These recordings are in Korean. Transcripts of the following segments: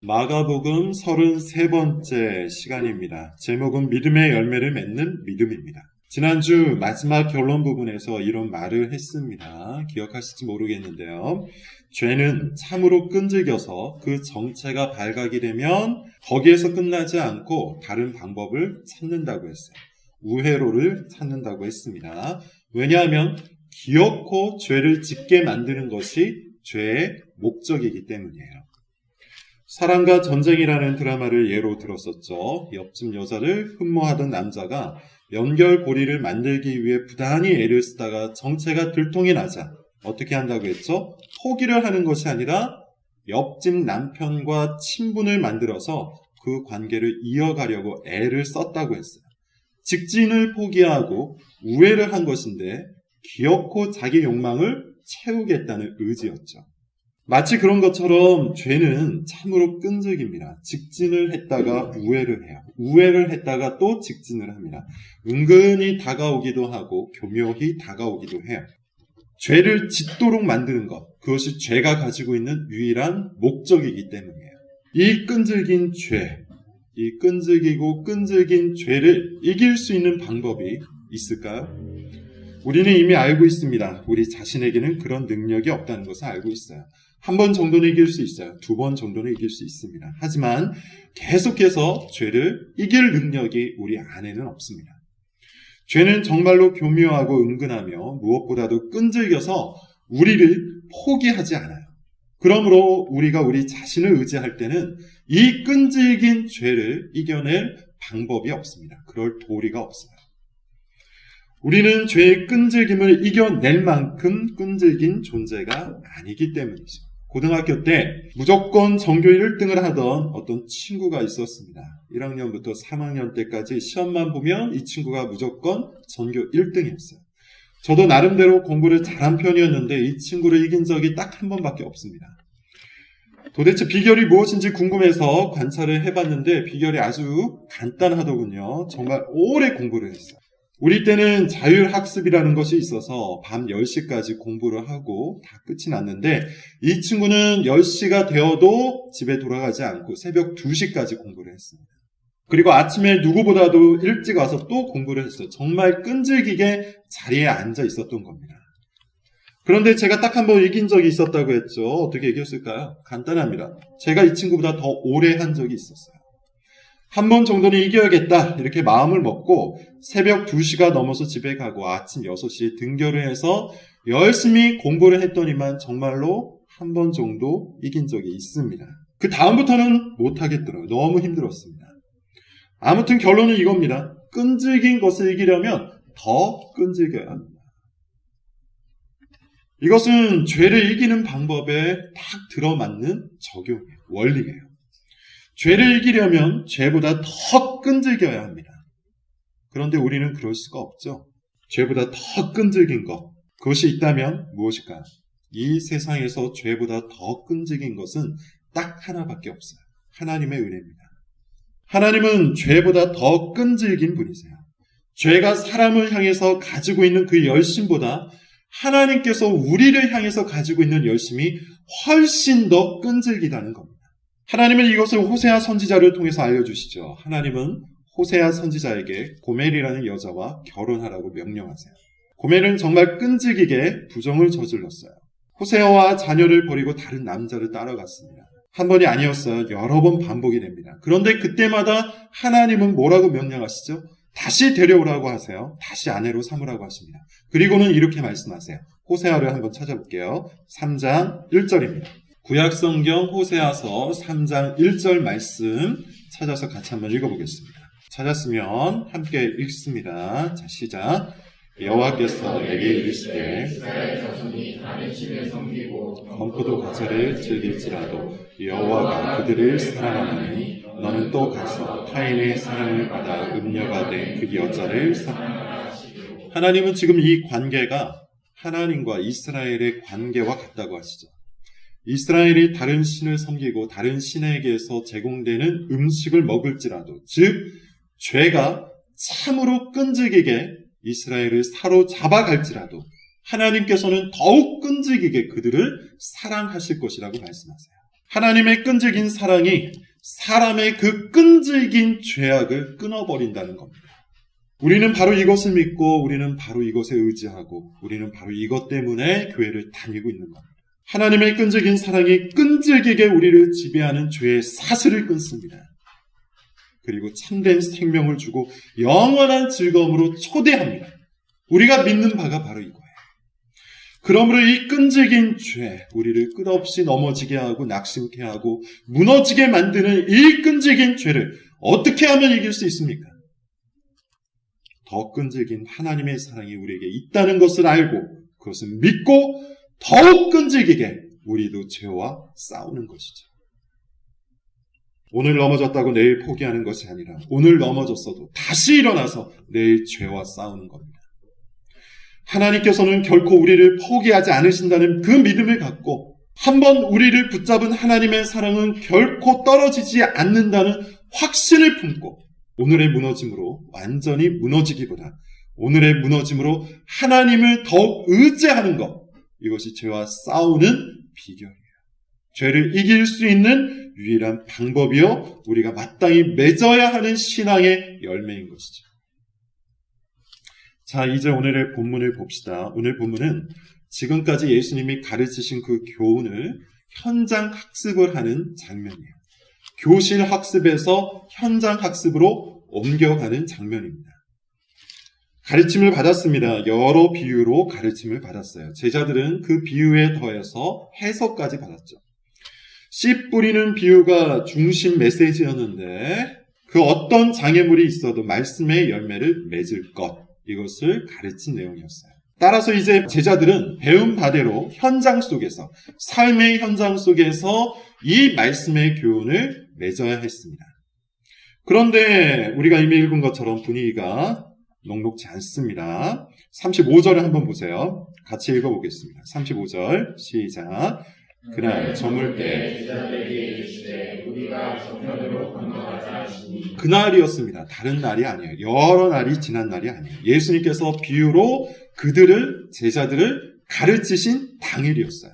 마가복음 33번째 시간입니다. 제목은 믿음의 열매를 맺는 믿음입니다. 지난주 마지막 결론 부분에서 이런 말을 했습니다. 기억하실지 모르겠는데요. 죄는 참으로 끈질겨서 그 정체가 발각이 되면 거기에서 끝나지 않고 다른 방법을 찾는다고 했어요. 우회로를 찾는다고 했습니다. 왜냐하면 기어코 죄를 짓게 만드는 것이 죄의 목적이기 때문이에요. 사랑과 전쟁이라는 드라마를 예로 들었었죠. 옆집 여자를 흠모하던 남자가 연결고리를 만들기 위해 부단히 애를 쓰다가 정체가 들통이 나자 어떻게 한다고 했죠? 포기를 하는 것이 아니라 옆집 남편과 친분을 만들어서 그 관계를 이어가려고 애를 썼다고 했어요. 직진을 포기하고 우회를 한 것인데 기어코 자기 욕망을 채우겠다는 의지였죠. 마치 그런 것처럼 죄는 참으로 끈질깁니다. 직진을 했다가 우회를 해요. 우회를 했다가 또 직진을 합니다. 은근히 다가오기도 하고 교묘히 다가오기도 해요. 죄를 짓도록 만드는 것, 그것이 죄가 가지고 있는 유일한 목적이기 때문이에요. 이 끈질긴 죄, 이 끈질기고 끈질긴 죄를 이길 수 있는 방법이 있을까요? 우리는 이미 알고 있습니다. 우리 자신에게는 그런 능력이 없다는 것을 알고 있어요. 한 번 정도는 이길 수 있어요. 2번 정도는 이길 수 있습니다. 하지만 계속해서 죄를 이길 능력이 우리 안에는 없습니다. 죄는 정말로 교묘하고 은근하며 무엇보다도 끈질겨서 우리를 포기하지 않아요. 그러므로 우리가 우리 자신을 의지할 때는 이 끈질긴 죄를 이겨낼 방법이 없습니다. 그럴 도리가 없어요. 우리는 죄의 끈질김을 이겨낼 만큼 끈질긴 존재가 아니기 때문이죠. 고등학교 때 무조건 전교 1등을 하던 어떤 친구가 있었습니다. 1학년부터 3학년 때까지 시험만 보면 이 친구가 무조건 전교 1등이었어요. 저도 나름대로 공부를 잘한 편이었는데 이 친구를 이긴 적이 딱 한 번밖에 없습니다. 도대체 비결이 무엇인지 궁금해서 관찰을 해봤는데 비결이 아주 간단하더군요. 정말 오래 공부를 했어요. 우리 때는 자율학습이라는 것이 있어서 밤 10시까지 공부를 하고 다 끝이 났는데 이 친구는 10시가 되어도 집에 돌아가지 않고 새벽 2시까지 공부를 했습니다. 그리고 아침에 누구보다도 일찍 와서 또 공부를 했어요. 정말 끈질기게 자리에 앉아 있었던 겁니다. 그런데 제가 딱 한 번 이긴 적이 있었다고 했죠. 어떻게 이겼을까요? 간단합니다. 제가 이 친구보다 더 오래 한 적이 있었어요. 한 번 정도는 이겨야겠다 이렇게 마음을 먹고 새벽 2시가 넘어서 집에 가고 아침 6시에 등교를 해서 열심히 공부를 했더니만 정말로 한 번 정도 이긴 적이 있습니다. 그 다음부터는 못하겠더라고요. 너무 힘들었습니다. 아무튼 결론은 이겁니다. 끈질긴 것을 이기려면 더 끈질겨야 합니다. 이것은 죄를 이기는 방법에 딱 들어맞는 적용이에요. 원리예요. 죄를 이기려면 죄보다 더 끈질겨야 합니다. 그런데 우리는 그럴 수가 없죠. 죄보다 더 끈질긴 것, 그것이 있다면 무엇일까요? 이 세상에서 죄보다 더 끈질긴 것은 딱 하나밖에 없어요. 하나님의 은혜입니다. 하나님은 죄보다 더 끈질긴 분이세요. 죄가 사람을 향해서 가지고 있는 그 열심보다 하나님께서 우리를 향해서 가지고 있는 열심이 훨씬 더 끈질기다는 겁니다. 하나님은 이것을 호세아 선지자를 통해서 알려주시죠. 하나님은 호세아 선지자에게 고멜이라는 여자와 결혼하라고 명령하세요. 고멜은 정말 끈질기게 부정을 저질렀어요. 호세아와 자녀를 버리고 다른 남자를 따라갔습니다. 한 번이 아니었어요. 여러 번 반복이 됩니다. 그런데 그때마다 하나님은 뭐라고 명령하시죠? 다시 데려오라고 하세요. 다시 아내로 삼으라고 하십니다. 그리고는 이렇게 말씀하세요. 호세아를 한번 찾아볼게요. 3장 1절입니다. 구약성경 호세아서 3장 1절 말씀 찾아서 같이 한번 읽어보겠습니다. 찾았으면 함께 읽습니다. 자, 시작. 여호와께서 내게 이르시되 이스라엘 자손이 다른 신을 섬기고 범포도 과자를 즐길지라도 여호와가 그들을 사랑하나니 너는 또 가서 타인의 사랑을 받아 음녀가 된 그 여자를 사랑하라. 하나님은 지금 이 관계가 하나님과 이스라엘의 관계와 같다고 하시죠. 이스라엘이 다른 신을 섬기고 다른 신에게서 제공되는 음식을 먹을지라도, 즉 죄가 참으로 끈질기게 이스라엘을 사로잡아갈지라도 하나님께서는 더욱 끈질기게 그들을 사랑하실 것이라고 말씀하세요. 하나님의 끈질긴 사랑이 사람의 그 끈질긴 죄악을 끊어버린다는 겁니다. 우리는 바로 이것을 믿고 우리는 바로 이것에 의지하고 우리는 바로 이것 때문에 교회를 다니고 있는 겁니다. 하나님의 끈질긴 사랑이 끈질기게 우리를 지배하는 죄의 사슬을 끊습니다. 그리고 참된 생명을 주고 영원한 즐거움으로 초대합니다. 우리가 믿는 바가 바로 이거예요. 그러므로 이 끈질긴 죄, 우리를 끝없이 넘어지게 하고 낙심케 하고 무너지게 만드는 이 끈질긴 죄를 어떻게 하면 이길 수 있습니까? 더 끈질긴 하나님의 사랑이 우리에게 있다는 것을 알고 그것을 믿고 더욱 끈질기게 우리도 죄와 싸우는 것이죠. 오늘 넘어졌다고 내일 포기하는 것이 아니라 오늘 넘어졌어도 다시 일어나서 내일 죄와 싸우는 겁니다. 하나님께서는 결코 우리를 포기하지 않으신다는 그 믿음을 갖고 한번 우리를 붙잡은 하나님의 사랑은 결코 떨어지지 않는다는 확신을 품고 오늘의 무너짐으로 완전히 무너지기보다 오늘의 무너짐으로 하나님을 더욱 의지하는 것, 이것이 죄와 싸우는 비결이에요. 죄를 이길 수 있는 유일한 방법이요, 우리가 마땅히 맺어야 하는 신앙의 열매인 것이죠. 자, 이제 오늘의 본문을 봅시다. 오늘 본문은 지금까지 예수님이 가르치신 그 교훈을 현장 학습을 하는 장면이에요. 교실 학습에서 현장 학습으로 옮겨가는 장면입니다. 가르침을 받았습니다. 여러 비유로 가르침을 받았어요. 제자들은 그 비유에 더해서 해석까지 받았죠. 씨 뿌리는 비유가 중심 메시지였는데 그 어떤 장애물이 있어도 말씀의 열매를 맺을 것, 이것을 가르친 내용이었어요. 따라서 이제 제자들은 배운 바대로 현장 속에서, 삶의 현장 속에서 이 말씀의 교훈을 맺어야 했습니다. 그런데 우리가 이미 읽은 것처럼 분위기가 녹록지 않습니다. 35절을 한번 보세요. 같이 읽어보겠습니다. 35절 시작. 그날 저물 때 제자들에게 이르시되 우리가 저편으로 건너가자 하시니. 그날이었습니다. 다른 날이 아니에요. 여러 날이 지난 날이 아니에요. 예수님께서 비유로 그들을, 제자들을 가르치신 당일이었어요.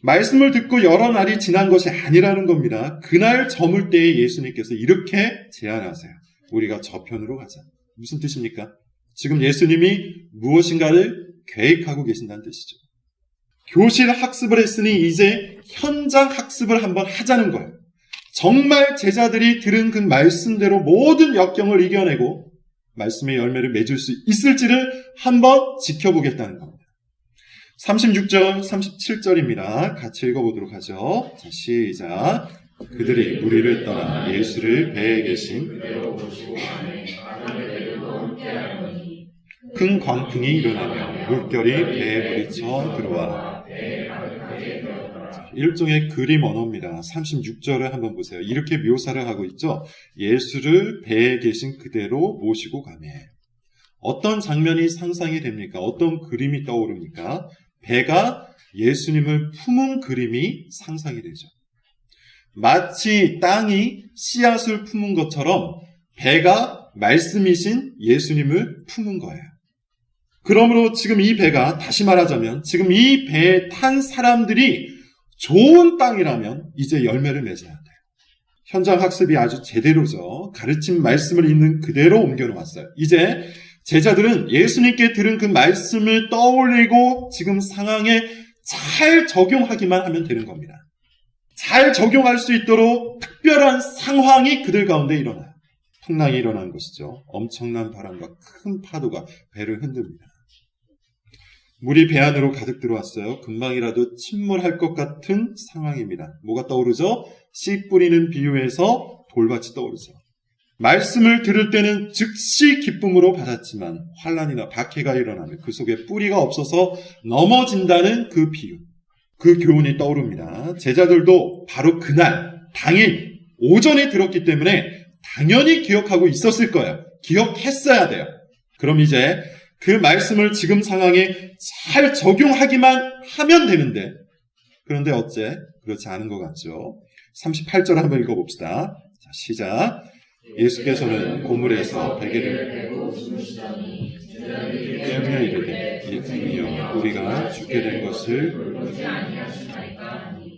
말씀을 듣고 여러 날이 지난 것이 아니라는 겁니다. 그날 저물 때에 예수님께서 이렇게 제안하세요. 우리가 저편으로 가자. 무슨 뜻입니까? 지금 예수님이 무엇인가를 계획하고 계신다는 뜻이죠. 교실 학습을 했으니 이제 현장 학습을 한번 하자는 거예요. 정말 제자들이 들은 그 말씀대로 모든 역경을 이겨내고 말씀의 열매를 맺을 수 있을지를 한번 지켜보겠다는 겁니다. 36절, 37절입니다. 같이 읽어보도록 하죠. 자, 시작. 그들이 무리를 떠나 예수를 배에 계신 큰 광풍이 일어나며 물결이 배에 부딪혀 들어와. 일종의 그림 언어입니다. 36절을 한번 보세요. 이렇게 묘사를 하고 있죠. 예수를 배에 계신 그대로 모시고 가매. 어떤 장면이 상상이 됩니까? 어떤 그림이 떠오릅니까? 배가 예수님을 품은 그림이 상상이 되죠. 마치 땅이 씨앗을 품은 것처럼 배가 말씀이신 예수님을 품은 거예요. 그러므로 지금 이 배가, 다시 말하자면 지금 이 배에 탄 사람들이 좋은 땅이라면 이제 열매를 맺어야 돼요. 현장 학습이 아주 제대로죠. 가르친 말씀을 있는 그대로 옮겨놓았어요. 이제 제자들은 예수님께 들은 그 말씀을 떠올리고 지금 상황에 잘 적용하기만 하면 되는 겁니다. 잘 적용할 수 있도록 특별한 상황이 그들 가운데 일어나요. 풍랑이 일어난 것이죠. 엄청난 바람과 큰 파도가 배를 흔듭니다. 물이 배 안으로 가득 들어왔어요. 금방이라도 침몰할 것 같은 상황입니다. 뭐가 떠오르죠? 씨 뿌리는 비유에서 돌밭이 떠오르죠. 말씀을 들을 때는 즉시 기쁨으로 받았지만 환난이나 박해가 일어나면 그 속에 뿌리가 없어서 넘어진다는 그 비유, 그 교훈이 떠오릅니다. 제자들도 바로 그날, 당일, 오전에 들었기 때문에 당연히 기억하고 있었을 거예요. 기억했어야 돼요. 그럼 이제 그 말씀을 지금 상황에 잘 적용하기만 하면 되는데, 그런데 어째 그렇지 않은 것 같죠. 38절 한번 읽어봅시다. 자, 시작. 예수께서는 고물에서 베개를 깨며 이르되 예수님이여 우리가 죽게 된 것을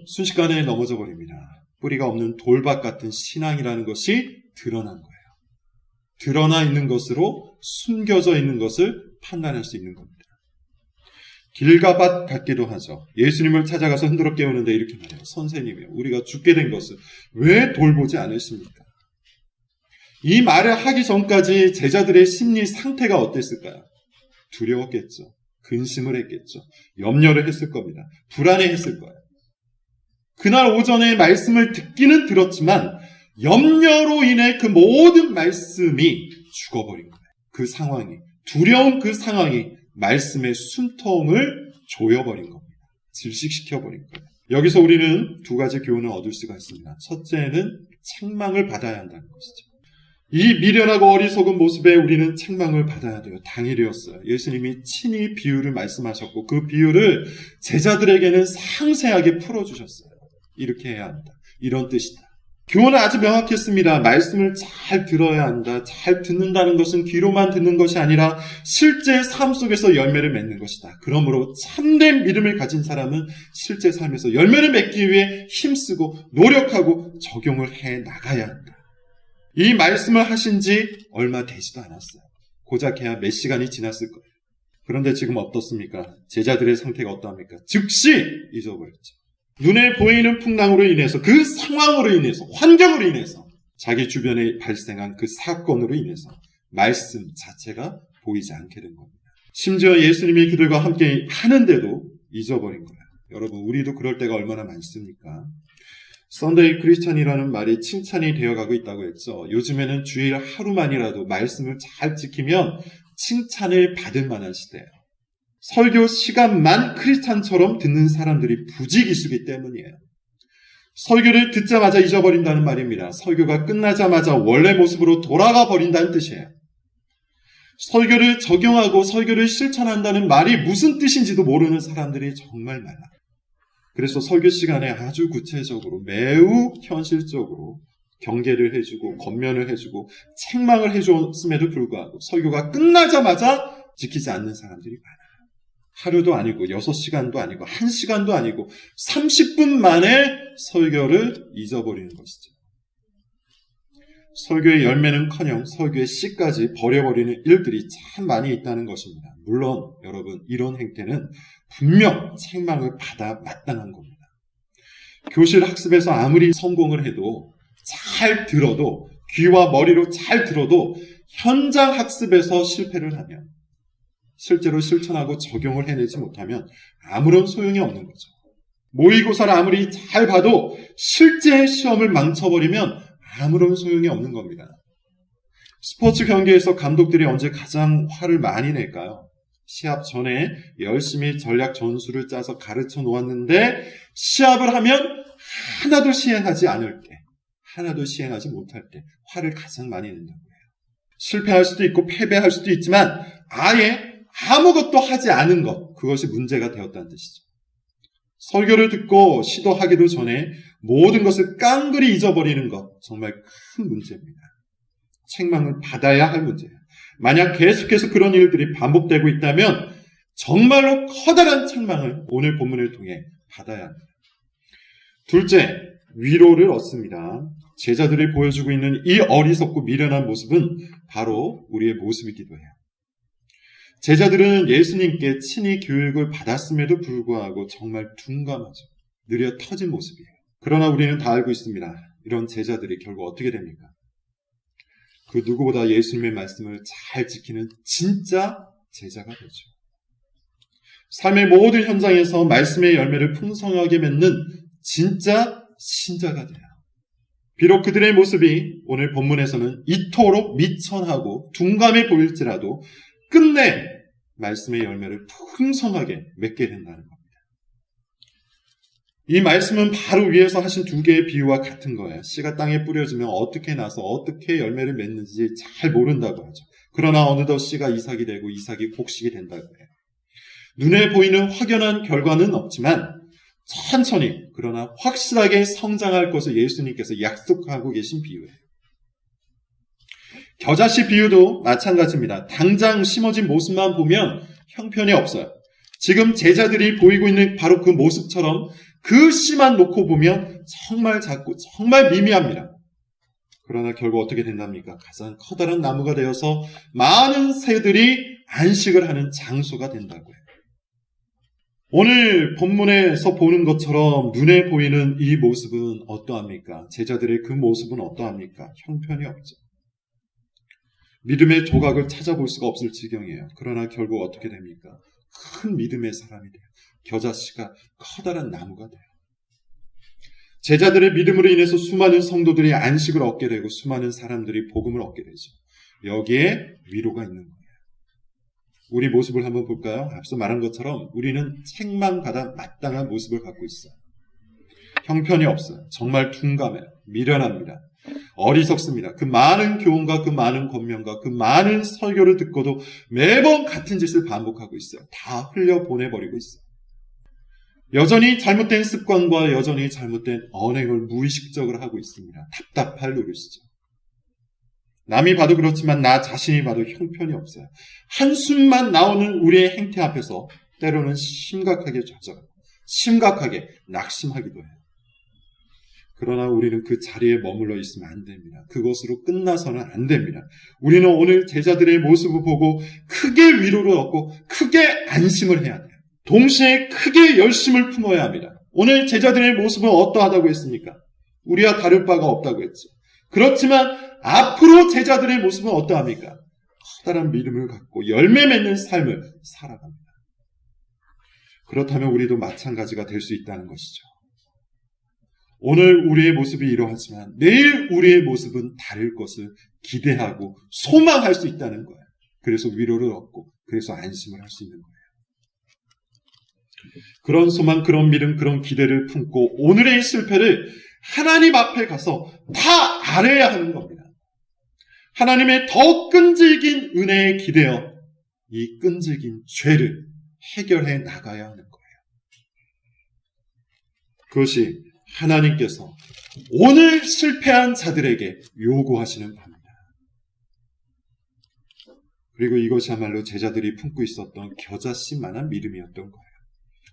순식간에 넘어져 버립니다. 뿌리가 없는 돌밭 같은 신앙이라는 것이 드러난 거예요. 드러나 있는 것으로 숨겨져 있는 것을 판단할 수 있는 겁니다. 길과 밭 같기도 하죠. 예수님을 찾아가서 흔들어 깨우는데 이렇게 말해요. 선생님이요, 우리가 죽게 된 것을 왜 돌보지 않으십니까? 이 말을 하기 전까지 제자들의 심리 상태가 어땠을까요? 두려웠겠죠. 근심을 했겠죠. 염려를 했을 겁니다. 불안해했을 거예요. 그날 오전에 말씀을 듣기는 들었지만 염려로 인해 그 모든 말씀이 죽어버린 거예요. 그 상황이, 두려운 그 상황이 말씀의 숨통을 조여버린 겁니다. 질식시켜버린 거예요. 여기서 우리는 두 가지 교훈을 얻을 수가 있습니다. 첫째는 책망을 받아야 한다는 것이죠. 이 미련하고 어리석은 모습에 우리는 책망을 받아야 돼요. 당일이었어요. 예수님이 친히 비유를 말씀하셨고 그 비유를 제자들에게는 상세하게 풀어주셨어요. 이렇게 해야 한다. 이런 뜻이다. 교훈은 아주 명확했습니다. 말씀을 잘 들어야 한다. 잘 듣는다는 것은 귀로만 듣는 것이 아니라 실제 삶 속에서 열매를 맺는 것이다. 그러므로 참된 믿음을 가진 사람은 실제 삶에서 열매를 맺기 위해 힘쓰고 노력하고 적용을 해 나가야 한다. 이 말씀을 하신 지 얼마 되지도 않았어요. 고작 해야 몇 시간이 지났을 거예요. 그런데 지금 어떻습니까? 제자들의 상태가 어떠합니까? 즉시 잊어버렸죠. 눈에 보이는 풍랑으로 인해서, 그 상황으로 인해서, 환경으로 인해서, 자기 주변에 발생한 그 사건으로 인해서 말씀 자체가 보이지 않게 된 겁니다. 심지어 예수님이 그들과 함께 하는데도 잊어버린 거예요. 여러분, 우리도 그럴 때가 얼마나 많습니까? 썬데이 크리스찬이라는 말이 칭찬이 되어가고 있다고 했죠. 요즘에는 주일 하루만이라도 말씀을 잘 지키면 칭찬을 받을 만한 시대예요. 설교 시간만 크리스찬처럼 듣는 사람들이 부지기수기 때문이에요. 설교를 듣자마자 잊어버린다는 말입니다. 설교가 끝나자마자 원래 모습으로 돌아가 버린다는 뜻이에요. 설교를 적용하고 설교를 실천한다는 말이 무슨 뜻인지도 모르는 사람들이 정말 많아요. 그래서 설교 시간에 아주 구체적으로 매우 현실적으로 경계를 해주고 권면을 해주고 책망을 해줬음에도 불구하고 설교가 끝나자마자 지키지 않는 사람들이 많아요. 하루도 아니고 6시간도 아니고 1시간도 아니고 30분 만에 설교를 잊어버리는 것이죠. 설교의 열매는커녕 설교의 씨까지 버려버리는 일들이 참 많이 있다는 것입니다. 물론 여러분, 이런 행태는 분명 책망을 받아 마땅한 겁니다. 교실 학습에서 아무리 성공을 해도, 잘 들어도, 귀와 머리로 잘 들어도 현장 학습에서 실패를 하면, 실제로 실천하고 적용을 해내지 못하면 아무런 소용이 없는 거죠. 모의고사를 아무리 잘 봐도 실제 시험을 망쳐버리면 아무런 소용이 없는 겁니다. 스포츠 경기에서 감독들이 언제 가장 화를 많이 낼까요? 시합 전에 열심히 전략 전술을 짜서 가르쳐 놓았는데 시합을 하면 하나도 시행하지 않을 때, 하나도 시행하지 못할 때 화를 가장 많이 낸다고 해요. 실패할 수도 있고 패배할 수도 있지만 아예 아무것도 하지 않은 것, 그것이 문제가 되었다는 뜻이죠. 설교를 듣고 시도하기도 전에 모든 것을 깡그리 잊어버리는 것, 정말 큰 문제입니다. 책망을 받아야 할 문제예요. 만약 계속해서 그런 일들이 반복되고 있다면 정말로 커다란 책망을 오늘 본문을 통해 받아야 합니다. 둘째, 위로를 얻습니다. 제자들이 보여주고 있는 이 어리석고 미련한 모습은 바로 우리의 모습이기도 해요. 제자들은 예수님께 친히 교육을 받았음에도 불구하고 정말 둔감하죠. 느려 터진 모습이에요. 그러나 우리는 다 알고 있습니다. 이런 제자들이 결국 어떻게 됩니까? 그 누구보다 예수님의 말씀을 잘 지키는 진짜 제자가 되죠. 삶의 모든 현장에서 말씀의 열매를 풍성하게 맺는 진짜 신자가 돼요. 비록 그들의 모습이 오늘 본문에서는 이토록 미천하고 둔감해 보일지라도 끝내 말씀의 열매를 풍성하게 맺게 된다는 겁니다. 이 말씀은 바로 위에서 하신 두 개의 비유와 같은 거예요. 씨가 땅에 뿌려지면 어떻게 나서 어떻게 열매를 맺는지 잘 모른다고 하죠. 그러나 어느덧 씨가 이삭이 되고 이삭이 곡식이 된다고 해요. 눈에 보이는 확연한 결과는 없지만 천천히 그러나 확실하게 성장할 것을 예수님께서 약속하고 계신 비유예요. 겨자씨 비유도 마찬가지입니다. 당장 심어진 모습만 보면 형편이 없어요. 지금 제자들이 보이고 있는 바로 그 모습처럼 그 씨만 놓고 보면 정말 작고 정말 미미합니다. 그러나 결국 어떻게 된답니까? 가장 커다란 나무가 되어서 많은 새들이 안식을 하는 장소가 된다고요. 오늘 본문에서 보는 것처럼 눈에 보이는 이 모습은 어떠합니까? 제자들의 그 모습은 어떠합니까? 형편이 없죠. 믿음의 조각을 찾아볼 수가 없을 지경이에요. 그러나 결국 어떻게 됩니까? 큰 믿음의 사람이 돼요. 겨자씨가 커다란 나무가 돼요. 제자들의 믿음으로 인해서 수많은 성도들이 안식을 얻게 되고 수많은 사람들이 복음을 얻게 되죠. 여기에 위로가 있는 거예요. 우리 모습을 한번 볼까요? 앞서 말한 것처럼 우리는 책망받아 마땅한 모습을 갖고 있어요. 형편이 없어요. 정말 둔감해요. 미련합니다. 어리석습니다. 그 많은 교훈과 그 많은 권면과 그 많은 설교를 듣고도 매번 같은 짓을 반복하고 있어요. 다 흘려보내버리고 있어요. 여전히 잘못된 습관과 여전히 잘못된 언행을 무의식적으로 하고 있습니다. 답답할 노릇이죠. 남이 봐도 그렇지만 나 자신이 봐도 형편이 없어요. 한숨만 나오는 우리의 행태 앞에서 때로는 심각하게 좌절하고 심각하게 낙심하기도 해요. 그러나 우리는 그 자리에 머물러 있으면 안 됩니다. 그것으로 끝나서는 안 됩니다. 우리는 오늘 제자들의 모습을 보고 크게 위로를 얻고 크게 안심을 해야 돼요. 동시에 크게 열심을 품어야 합니다. 오늘 제자들의 모습은 어떠하다고 했습니까? 우리와 다를 바가 없다고 했죠. 그렇지만 앞으로 제자들의 모습은 어떠합니까? 커다란 믿음을 갖고 열매 맺는 삶을 살아갑니다. 그렇다면 우리도 마찬가지가 될 수 있다는 것이죠. 오늘 우리의 모습이 이러하지만 내일 우리의 모습은 다를 것을 기대하고 소망할 수 있다는 거예요. 그래서 위로를 얻고 그래서 안심을 할 수 있는 거예요. 그런 소망, 그런 믿음, 그런 기대를 품고 오늘의 실패를 하나님 앞에 가서 다 알아야 하는 겁니다. 하나님의 더 끈질긴 은혜에 기대어 이 끈질긴 죄를 해결해 나가야 하는 거예요. 그것이 하나님께서 오늘 실패한 자들에게 요구하시는 바입니다. 그리고 이것이야말로 제자들이 품고 있었던 겨자씨만한 믿음이었던 거예요.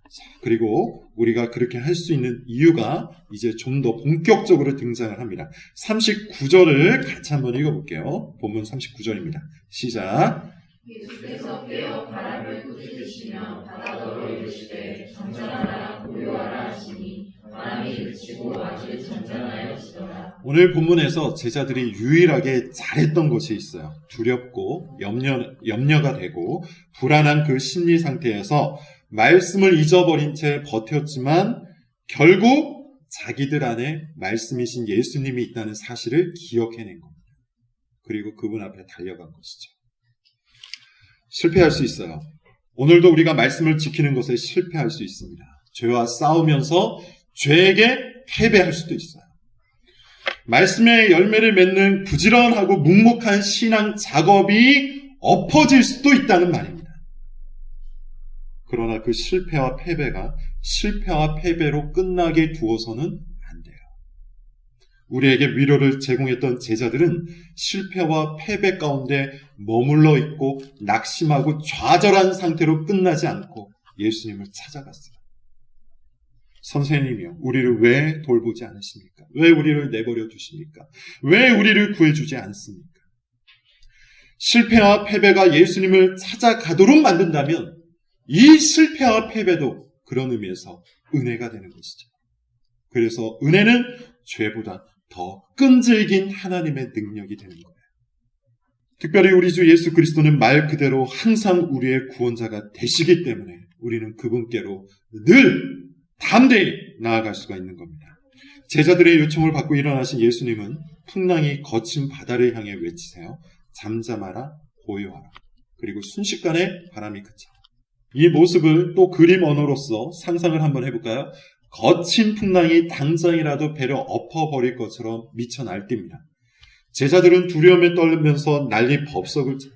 자, 그리고 우리가 그렇게 할 수 있는 이유가 이제 좀 더 본격적으로 등장을 합니다. 39절을 같이 한번 읽어볼게요. 본문 39절입니다. 시작. 예수께서 깨어 바람을 꾸짖으시며 바다더러 이르시되 잠잠하라 고요하라 하시니 바람이 그치고 아주 잔잔하여지더라. 오늘 본문에서 제자들이 유일하게 잘했던 것이 있어요. 두렵고 염려가 되고 불안한 그 심리 상태에서 말씀을 잊어버린 채 버텼지만 결국 자기들 안에 말씀이신 예수님이 있다는 사실을 기억해낸 겁니다. 그리고 그분 앞에 달려간 것이죠. 실패할 수 있어요. 오늘도 우리가 말씀을 지키는 것에 실패할 수 있습니다. 죄와 싸우면서 죄에게 패배할 수도 있어요. 말씀의 열매를 맺는 부지런하고 묵묵한 신앙 작업이 엎어질 수도 있다는 말입니다. 그러나 그 실패와 패배가 실패와 패배로 끝나게 두어서는 안 돼요. 우리에게 위로를 제공했던 제자들은 실패와 패배 가운데 머물러 있고 낙심하고 좌절한 상태로 끝나지 않고 예수님을 찾아갔어요. 선생님이요, 우리를 왜 돌보지 않으십니까? 왜 우리를 내버려 두십니까? 왜 우리를 구해주지 않습니까? 실패와 패배가 예수님을 찾아가도록 만든다면 이 실패와 패배도 그런 의미에서 은혜가 되는 것이죠. 그래서 은혜는 죄보다 더 끈질긴 하나님의 능력이 되는 거예요. 특별히 우리 주 예수 그리스도는 말 그대로 항상 우리의 구원자가 되시기 때문에 우리는 그분께로 늘 담대히 나아갈 수가 있는 겁니다. 제자들의 요청을 받고 일어나신 예수님은 풍랑이 거친 바다를 향해 외치세요. 잠잠하라, 고요하라. 그리고 순식간에 바람이 그쳐. 이 모습을 또 그림 언어로서 상상을 한번 해볼까요? 거친 풍랑이 당장이라도 배를 엎어버릴 것처럼 미쳐 날뜁니다. 제자들은 두려움에 떨면서 난리 법석을 쳐요.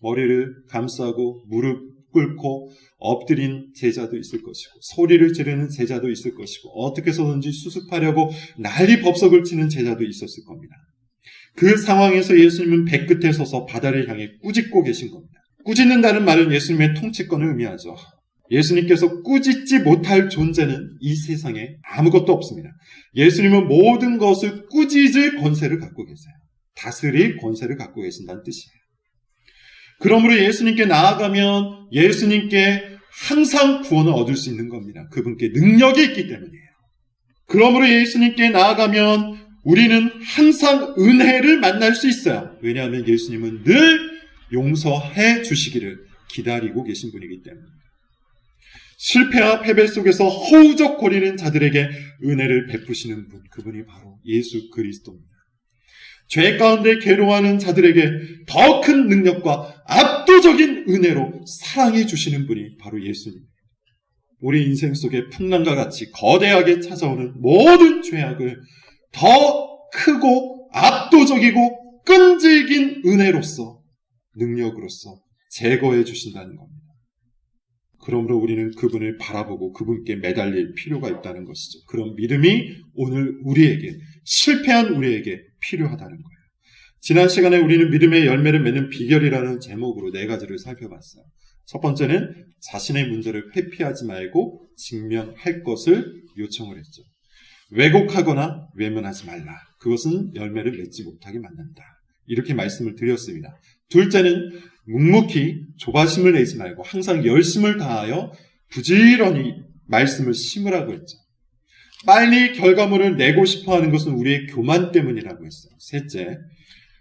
머리를 감싸고 무릎 꿇고 엎드린 제자도 있을 것이고 소리를 지르는 제자도 있을 것이고 어떻게 해서든지 수습하려고 난리 법석을 치는 제자도 있었을 겁니다. 그 상황에서 예수님은 배 끝에 서서 바다를 향해 꾸짖고 계신 겁니다. 꾸짖는다는 말은 예수님의 통치권을 의미하죠. 예수님께서 꾸짖지 못할 존재는 이 세상에 아무것도 없습니다. 예수님은 모든 것을 꾸짖을 권세를 갖고 계세요. 다스릴 권세를 갖고 계신다는 뜻이에요. 그러므로 예수님께 나아가면 예수님께 항상 구원을 얻을 수 있는 겁니다. 그분께 능력이 있기 때문이에요. 그러므로 예수님께 나아가면 우리는 항상 은혜를 만날 수 있어요. 왜냐하면 예수님은 늘 용서해 주시기를 기다리고 계신 분이기 때문입니다. 실패와 패배 속에서 허우적거리는 자들에게 은혜를 베푸시는 분, 그분이 바로 예수 그리스도입니다. 죄 가운데 괴로워하는 자들에게 더 큰 능력과 압도적인 은혜로 사랑해 주시는 분이 바로 예수님입니다. 우리 인생 속에 풍랑과 같이 거대하게 찾아오는 모든 죄악을 더 크고 압도적이고 끈질긴 은혜로서, 능력으로서 제거해 주신다는 겁니다. 그러므로 우리는 그분을 바라보고 그분께 매달릴 필요가 있다는 것이죠. 그런 믿음이 오늘 우리에게, 실패한 우리에게 필요하다는 거예요. 지난 시간에 우리는 믿음의 열매를 맺는 비결이라는 제목으로 4가지를 살펴봤어요. 첫 번째는 자신의 문제를 회피하지 말고 직면할 것을 요청을 했죠. 왜곡하거나 외면하지 말라. 그것은 열매를 맺지 못하게 만든다. 이렇게 말씀을 드렸습니다. 둘째는 묵묵히 조바심을 내지 말고 항상 열심을 다하여 부지런히 말씀을 심으라고 했죠. 빨리 결과물을 내고 싶어하는 것은 우리의 교만 때문이라고 했어요. 셋째,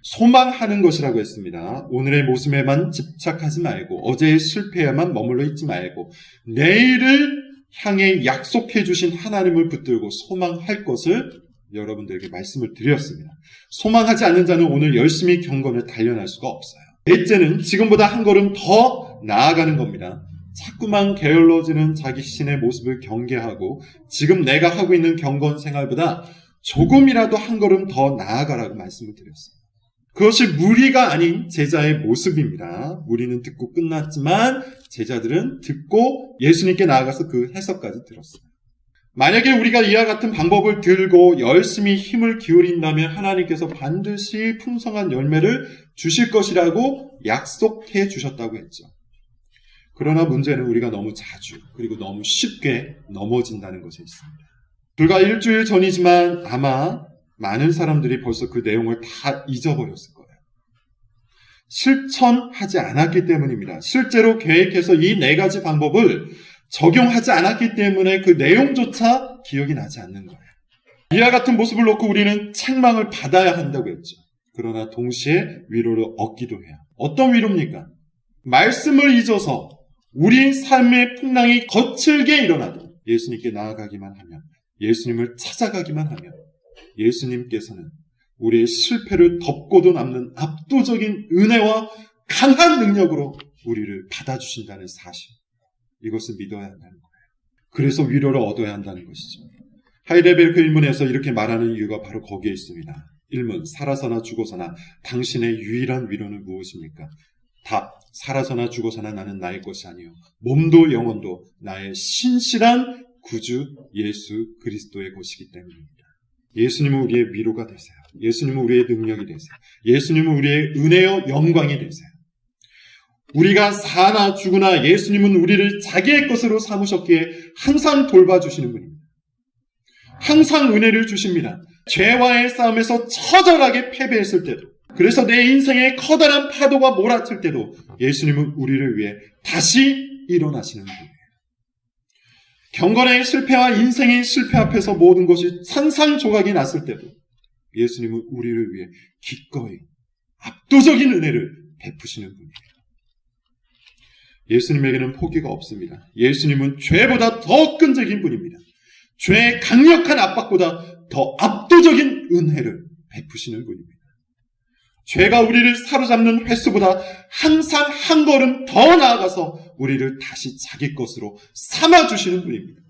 소망하는 것이라고 했습니다. 오늘의 모습에만 집착하지 말고 어제의 실패에만 머물러 있지 말고 내일을 향해 약속해 주신 하나님을 붙들고 소망할 것을 여러분들에게 말씀을 드렸습니다. 소망하지 않는 자는 오늘 열심히 경건을 단련할 수가 없어요. 넷째는 지금보다 한 걸음 더 나아가는 겁니다. 자꾸만 게을러지는 자기 신의 모습을 경계하고 지금 내가 하고 있는 경건 생활보다 조금이라도 한 걸음 더 나아가라고 말씀을 드렸어요. 그것이 무리가 아닌 제자의 모습입니다. 무리는 듣고 끝났지만 제자들은 듣고 예수님께 나아가서 그 해석까지 들었어요. 만약에 우리가 이와 같은 방법을 들고 열심히 힘을 기울인다면 하나님께서 반드시 풍성한 열매를 주실 것이라고 약속해 주셨다고 했죠. 그러나 문제는 우리가 너무 자주 그리고 너무 쉽게 넘어진다는 것에 있습니다. 불과 일주일 전이지만 아마 많은 사람들이 벌써 그 내용을 다 잊어버렸을 거예요. 실천하지 않았기 때문입니다. 실제로 계획해서 이 4가지 방법을 적용하지 않았기 때문에 그 내용조차 기억이 나지 않는 거예요. 이와 같은 모습을 놓고 우리는 책망을 받아야 한다고 했죠. 그러나 동시에 위로를 얻기도 해요. 어떤 위로입니까? 말씀을 잊어서 우리 삶의 풍랑이 거칠게 일어나도 예수님께 나아가기만 하면, 예수님을 찾아가기만 하면 예수님께서는 우리의 실패를 덮고도 남는 압도적인 은혜와 강한 능력으로 우리를 받아주신다는 사실, 이것을 믿어야 한다는 거예요. 그래서 위로를 얻어야 한다는 것이죠. 하이델베르크 일문에서 이렇게 말하는 이유가 바로 거기에 있습니다. 1문, 살아서나 죽어서나 당신의 유일한 위로는 무엇입니까? 답, 살아서나 죽어서나 나는 나의 것이 아니요 몸도 영혼도 나의 신실한 구주 예수 그리스도의 것이기 때문입니다. 예수님은 우리의 위로가 되세요. 예수님은 우리의 능력이 되세요. 예수님은 우리의 은혜요 영광이 되세요. 우리가 사나 죽으나 예수님은 우리를 자기의 것으로 삼으셨기에 항상 돌봐주시는 분입니다. 항상 은혜를 주십니다. 죄와의 싸움에서 처절하게 패배했을 때도, 그래서 내 인생에 커다란 파도가 몰아칠 때도 예수님은 우리를 위해 다시 일어나시는 분이에요. 경건의 실패와 인생의 실패 앞에서 모든 것이 산산조각이 났을 때도 예수님은 우리를 위해 기꺼이 압도적인 은혜를 베푸시는 분이에요. 예수님에게는 포기가 없습니다. 예수님은 죄보다 더 끈질긴 분입니다. 죄의 강력한 압박보다 더 압도적인 은혜를 베푸시는 분입니다. 죄가 우리를 사로잡는 횟수보다 항상 한 걸음 더 나아가서 우리를 다시 자기 것으로 삼아주시는 분입니다.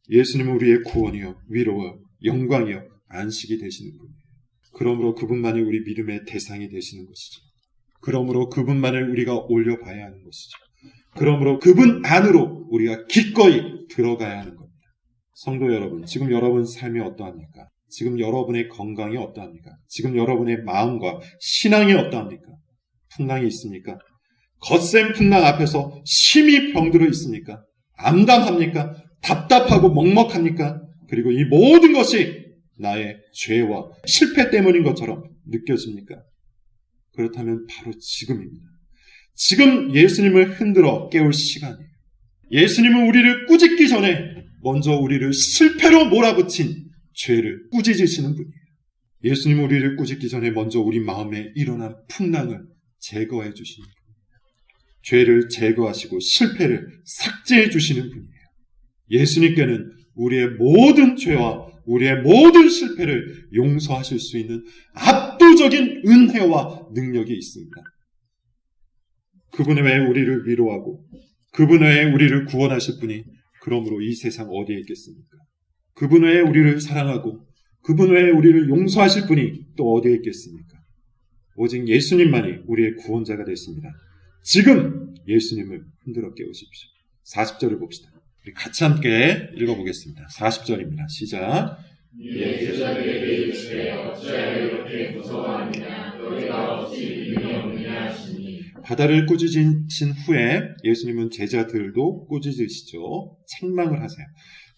예수님은 우리의 구원이요, 위로와 영광이요, 안식이 되시는 분이에요. 그러므로 그분만이 우리 믿음의 대상이 되시는 것이죠. 그러므로 그분만을 우리가 올려봐야 하는 것이죠. 그러므로 그분 안으로 우리가 기꺼이 들어가야 하는 겁니다. 성도 여러분, 지금 여러분 삶이 어떠합니까? 지금 여러분의 건강이 어떠합니까? 지금 여러분의 마음과 신앙이 어떠합니까? 풍랑이 있습니까? 거센 풍랑 앞에서 심히 병들어 있습니까? 암담합니까? 답답하고 먹먹합니까? 그리고 이 모든 것이 나의 죄와 실패 때문인 것처럼 느껴집니까? 그렇다면 바로 지금입니다. 지금 예수님을 흔들어 깨울 시간이에요. 예수님은 우리를 꾸짖기 전에 먼저 우리를 실패로 몰아붙인 죄를 꾸짖으시는 분이에요. 예수님은 우리를 꾸짖기 전에 먼저 우리 마음에 일어난 풍랑을 제거해 주시는 분이에요. 죄를 제거하시고 실패를 삭제해 주시는 분이에요. 예수님께는 우리의 모든 죄와 우리의 모든 실패를 용서하실 수 있는 압도적인 은혜와 능력이 있습니다. 그분 외에 우리를 위로하고 그분 외에 우리를 구원하실 분이 그러므로 이 세상 어디에 있겠습니까? 그분 외에 우리를 사랑하고 그분 외에 우리를 용서하실 분이 또 어디에 있겠습니까? 오직 예수님만이 우리의 구원자가 됐습니다. 지금 예수님을 흔들어 깨우십시오. 40절을 봅시다. 우리 같이 함께 읽어보겠습니다. 40절입니다. 시작. 이에 제자들에게 이르시되 어찌하여 이렇게 무서워하느냐 너희가 어찌 믿음이 없느냐 하시니. 바다를 꾸짖으신 후에 예수님은 제자들도 꾸짖으시죠. 책망을 하세요.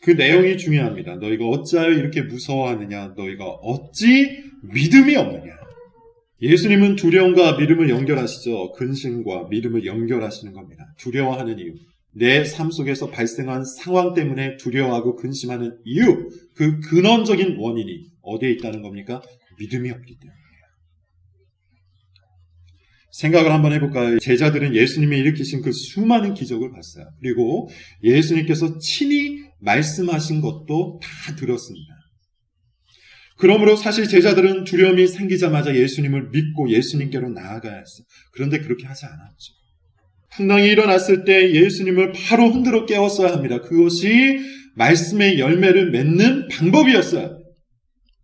그 내용이 중요합니다. 너희가 어찌하여 이렇게 무서워하느냐, 너희가 어찌 믿음이 없느냐. 예수님은 두려움과 믿음을 연결하시죠. 근심과 믿음을 연결하시는 겁니다. 두려워하는 이유, 내 삶 속에서 발생한 상황 때문에 두려워하고 근심하는 이유, 그 근원적인 원인이 어디에 있다는 겁니까? 믿음이 없기 때문이에요. 생각을 한번 해볼까요? 제자들은 예수님이 일으키신 그 수많은 기적을 봤어요. 그리고 예수님께서 친히 말씀하신 것도 다 들었습니다. 그러므로 사실 제자들은 두려움이 생기자마자 예수님을 믿고 예수님께로 나아가야 했어요. 그런데 그렇게 하지 않았죠. 풍랑이 일어났을 때 예수님을 바로 흔들어 깨웠어야 합니다. 그것이 말씀의 열매를 맺는 방법이었어요.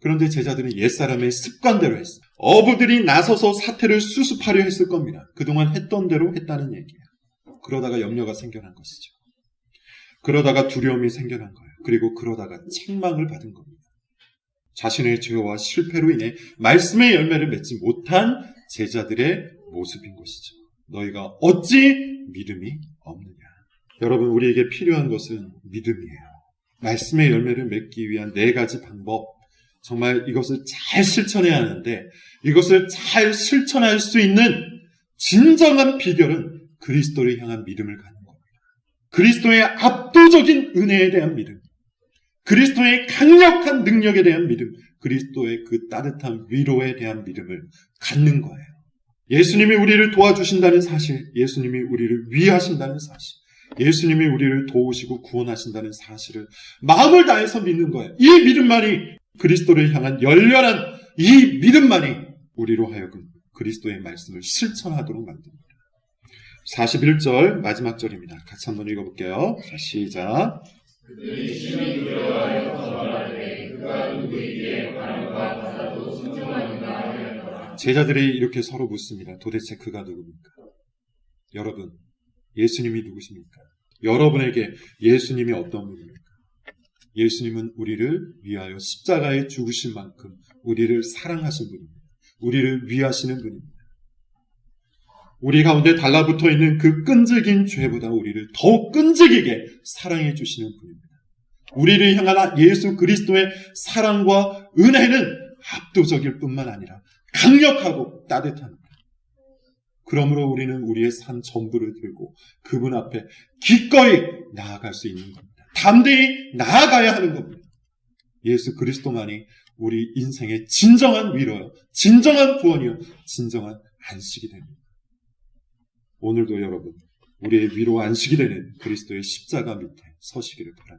그런데 제자들은 옛사람의 습관대로 했어요. 어부들이 나서서 사태를 수습하려 했을 겁니다. 그동안 했던 대로 했다는 얘기예요. 그러다가 염려가 생겨난 것이죠. 그러다가 두려움이 생겨난 거예요. 그리고 그러다가 책망을 받은 겁니다. 자신의 죄와 실패로 인해 말씀의 열매를 맺지 못한 제자들의 모습인 것이죠. 너희가 어찌 믿음이 없느냐. 여러분, 우리에게 필요한 것은 믿음이에요. 말씀의 열매를 맺기 위한 4가지 방법, 정말 이것을 잘 실천해야 하는데 이것을 잘 실천할 수 있는 진정한 비결은 그리스도를 향한 믿음을 갖는 겁니다. 그리스도의 압도적인 은혜에 대한 믿음, 그리스도의 강력한 능력에 대한 믿음, 그리스도의 그 따뜻한 위로에 대한 믿음을 갖는 거예요. 예수님이 우리를 도와주신다는 사실, 예수님이 우리를 위하신다는 사실, 예수님이 우리를 도우시고 구원하신다는 사실을 마음을 다해서 믿는 거예요. 이 믿음만이, 그리스도를 향한 열렬한 이 믿음만이 우리로 하여금 그리스도의 말씀을 실천하도록 만듭니다. 41절 마지막 절입니다. 같이 한번 읽어볼게요. 자, 시작. 그들이 심히 두려워하여 말하되 그가 누구이기에 바람과 바다도 순종하는가 하였더라. 제자들이 이렇게 서로 묻습니다. 도대체 그가 누굽니까? 여러분, 예수님이 누구십니까? 여러분에게 예수님이 어떤 분입니까? 예수님은 우리를 위하여 십자가에 죽으신 만큼 우리를 사랑하신 분입니다. 우리를 위하시는 분입니다. 우리 가운데 달라붙어 있는 그 끈질긴 죄보다 우리를 더욱 끈질기게 사랑해 주시는 분입니다. 우리를 향한 예수 그리스도의 사랑과 은혜는 압도적일 뿐만 아니라 강력하고 따뜻합니다. 그러므로 우리는 우리의 삶 전부를 들고 그분 앞에 기꺼이 나아갈 수 있는 겁니다. 담대히 나아가야 하는 겁니다. 예수 그리스도만이 우리 인생의 진정한 위로요, 진정한 구원이요, 진정한 안식이 됩니다. 오늘도 여러분, 우리의 위로 안식이 되는 그리스도의 십자가 밑에 서시기를 바랍니다.